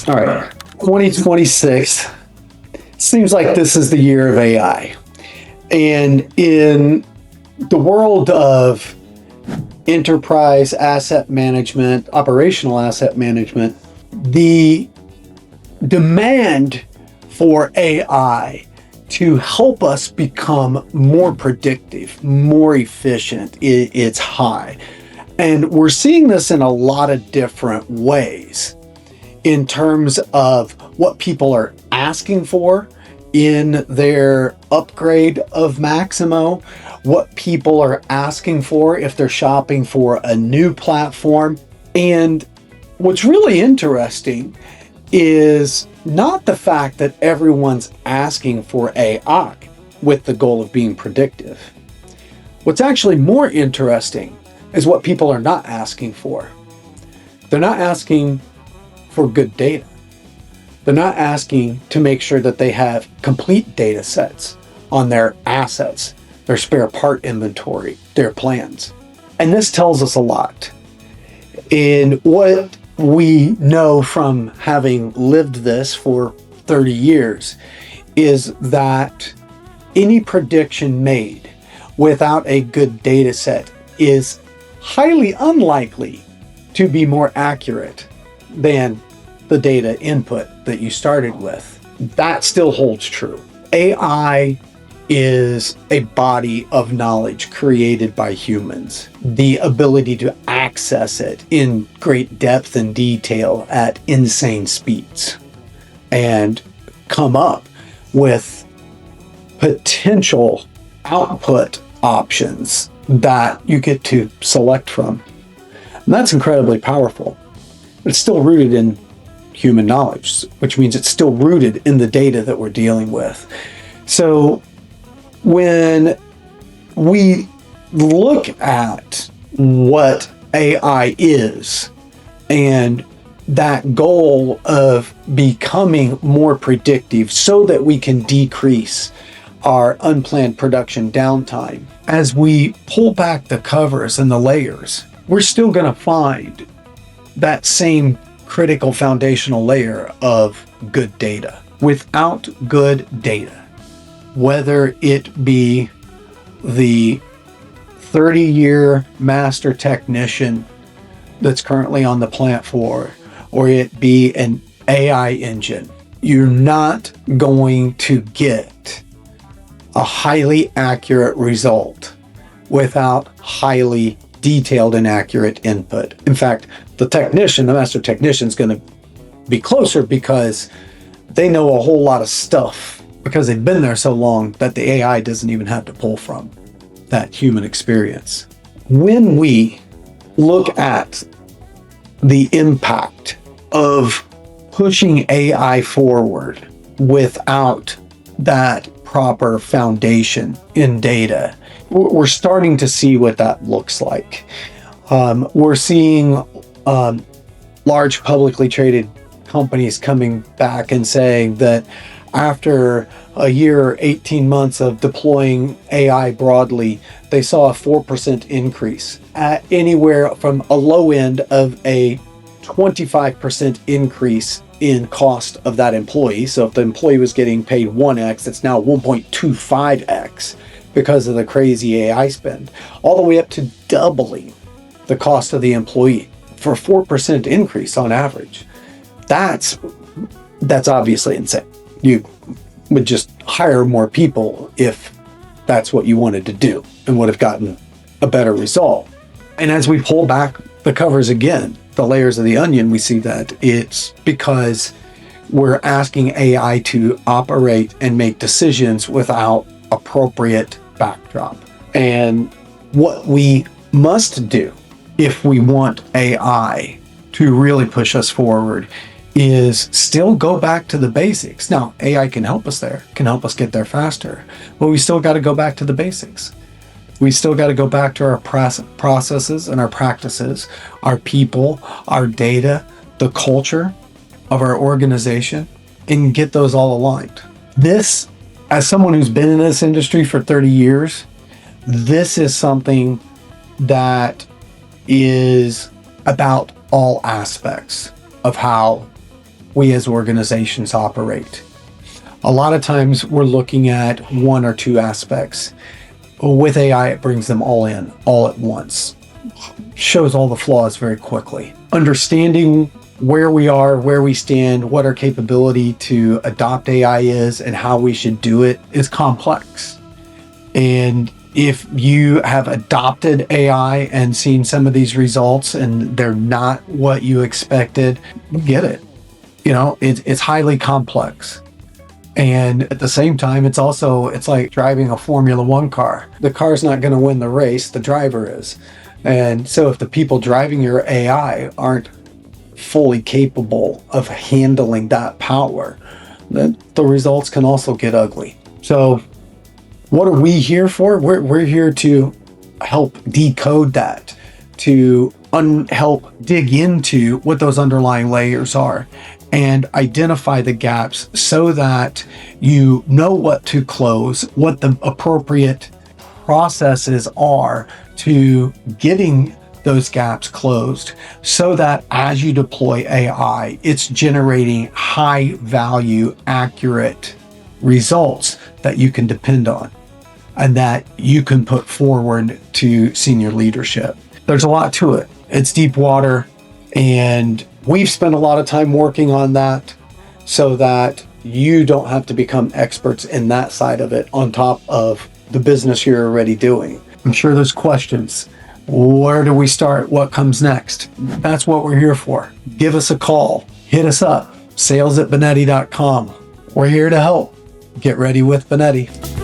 All right, 2026 seems like this is the year of AI. And in the world of enterprise asset management, operational asset management, the demand for AI to help us become more predictive, more efficient, it's high. And we're seeing this in a lot of different ways in terms of what people are asking for in their upgrade of Maximo, what people are asking for if they're shopping for a new platform. And what's really interesting is not the fact that everyone's asking for AI with the goal of being predictive. What's actually more interesting is what people are not asking for. They're not asking for good data. They're not asking to make sure that they have complete data sets on their assets, their spare part inventory, their plans. And this tells us a lot. In what we know from having lived this for 30 years is that any prediction made without a good data set is highly unlikely to be more accurate than the data input that you started with. That still holds true. AI is a body of knowledge created by humans. The ability to access it in great depth and detail at insane speeds and come up with potential output options that you get to select from. And that's incredibly powerful. It's still rooted in human knowledge, which means it's still rooted in the data that we're dealing with. So when we look at what AI is and that goal of becoming more predictive so that we can decrease our unplanned production downtime, as we pull back the covers and the layers, we're still going to find that same critical foundational layer of good data. Without good data, whether it be the 30-year master technician that's currently on the plant floor, or it be an AI engine, you're not going to get a highly accurate result without highly detailed and accurate input. In fact, the master technician is going to be closer because they know a whole lot of stuff because they've been there so long that the AI doesn't even have to pull from that human experience. When we look at the impact of pushing AI forward without that proper foundation in data, we're starting to see what that looks like. We're seeing large publicly traded companies coming back and saying that after a year, 18 months of deploying AI broadly, they saw a 4% increase at anywhere from a low end of a 25% increase in cost of that employee. So if the employee was getting paid 1x, it's now 1.25x because of the crazy AI spend, all the way up to doubling the cost of the employee for a 4% increase on average. That's obviously insane. You would just hire more people if that's what you wanted to do and would have gotten a better result. And as we pull back the covers again, the layers of the onion, we see that it's because we're asking AI to operate and make decisions without appropriate backdrop. And what we must do if we want AI to really push us forward is still go back to the basics. Now, AI can help us there, can help us get there faster, but we still got to go back to the basics. We still got to go back to our processes and our practices, our people, our data, the culture of our organization, and get those all aligned. This, as someone who's been in this industry for 30 years, this is something that is about all aspects of how we as organizations operate. A lot of times we're looking at one or two aspects. With AI, it brings them all in, all at once. Shows all the flaws very quickly. Understanding where we are, where we stand, what our capability to adopt AI is, and how we should do it is complex. And if you have adopted AI and seen some of these results and they're not what you expected, get it. It's highly complex. And at the same time, it's like driving a Formula One car. The car's not going to win the race, the driver is. And so if the people driving your AI aren't fully capable of handling that power, then the results can also get ugly. So what are we here for? We're here to help decode that, to help dig into what those underlying layers are and identify the gaps so that you know what to close, what the appropriate processes are to getting those gaps closed, so that as you deploy AI, it's generating high value, accurate results that you can depend on and that you can put forward to senior leadership. There's a lot to it. It's deep water, and we've spent a lot of time working on that so that you don't have to become experts in that side of it on top of the business you're already doing. I'm sure there's questions. Where do we start? What comes next? That's what we're here for. Give us a call. Hit us up. sales@boehne.com. We're here to help. Get ready with Boehne.